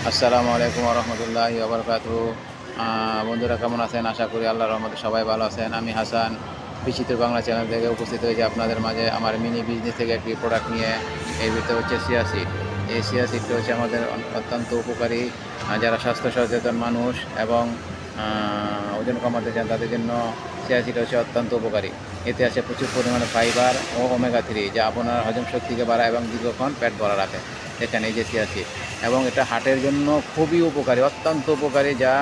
আসসালামু আলাইকুম রহমতুল্লাহি ওবরকাতুহু। বন্ধুরা কেমন আছেন? আশা করি আল্লাহর রহমতে সবাই ভালো আছেন। আমি হাসান বিচিত্র বাংলা চ্যানেল থেকে উপস্থিত হয়েছি আপনাদের মাঝে আমার মিনি বিজনেস থেকে একটি প্রোডাক্ট নিয়ে। এর ভিতরে হচ্ছে চিয়া সিড। এই চিয়া সিডটা হচ্ছে আমাদের অত্যন্ত উপকারী। যারা স্বাস্থ্য সচেতন মানুষ এবং ওজন কমাতে চান তাদের জন্য চিয়া সিড হচ্ছে অত্যন্ত উপকারী। এতে আছে প্রচুর পরিমাণে ফাইবার ও ওমেগা 3, যা আপনার হজম শক্তিকে বাড়ায় এবং দীর্ঘক্ষণ পেট ভরা রাখে। দেখেন এই যে চিয়া সিড, এবং এটা হার্টের জন্য খুবই উপকারী, অত্যন্ত উপকারী, যা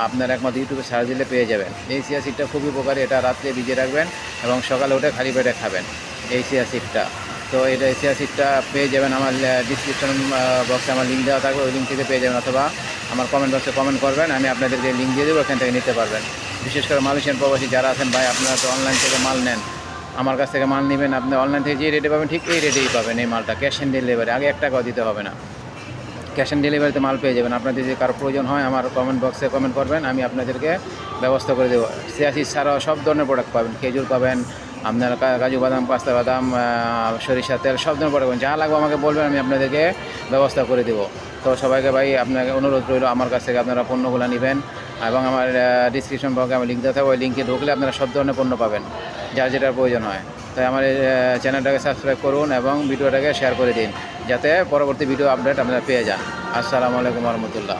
আপনার একমাত্র ইউটিউবে সার্চ দিলে পেয়ে যাবেন। এই চিয়া সিডটা খুবই উপকারী। এটা রাত্রে ভিজিয়ে রাখবেন এবং সকালে উঠে খালি পেটে খাবেন এই চিয়া সিডটা। তো এটা চিয়া সিডটা পেয়ে যাবেন আমার ডিসক্রিপশন বক্সে আমার লিঙ্ক দেওয়া থাকবে, ওই লিঙ্ক থেকে পেয়ে যাবেন, অথবা আমার কমেন্ট বক্সে কমেন্ট করবেন, আমি আপনাদেরকে লিঙ্ক দিয়ে দেবো, ওখান থেকে নিতে পারবেন। বিশেষ করে মালয়েশিয়ান প্রবাসী যারা আছেন, ভাই আপনারা তো অনলাইন থেকে মাল নেন, আমার কাছ থেকে মাল নেবেন, আপনি অনলাইন থেকে যে রেটে পাবেন ঠিক এই রেটেই পাবেন এই মালটা, ক্যাশ অন ডেলিভারি, আগে 1 টাকাও দিতে হবে না। ক্যাশ অন ডেলিভারিতে মাল পেয়ে যাবেন। আপনাদের যদি কারো প্রয়োজন হয় আমার কমেন্ট বক্সে কমেন্ট করবেন, আমি আপনাদেরকে ব্যবস্থা করে দেবো। চিয়া সিড ছাড়াও সব ধরনের প্রোডাক্ট পাবেন, খেজুর পাবেন, আপনার কাজু বাদাম, পাস্তা বাদাম, সরিষা তেল, সব ধরনের প্রোডাক্ট পাবেন। যা লাগবে আমাকে বলবেন, আমি আপনাদেরকে ব্যবস্থা করে দেবো। তো সবাইকে ভাই আপনাকে অনুরোধ রইল, আমার কাছ থেকে আপনারা পণ্যগুলো নেবেন, এবং আমার ডিসক্রিপশন বক্সে আমার লিঙ্ক দেওয়া থাকবে, ওই লিঙ্কে ঢুকলে আপনারা সব ধরনের পণ্য পাবেন যার যেটার প্রয়োজন হয়। তাই আমার চ্যানেলটাকে সাবস্ক্রাইব করুন এবং ভিডিওটাকে শেয়ার করে দিন, যাতে পরবর্তী ভিডিও আপডেট আপনারা পেয়ে যান। আসসালামু আলাইকুম রহমতুল্লাহ।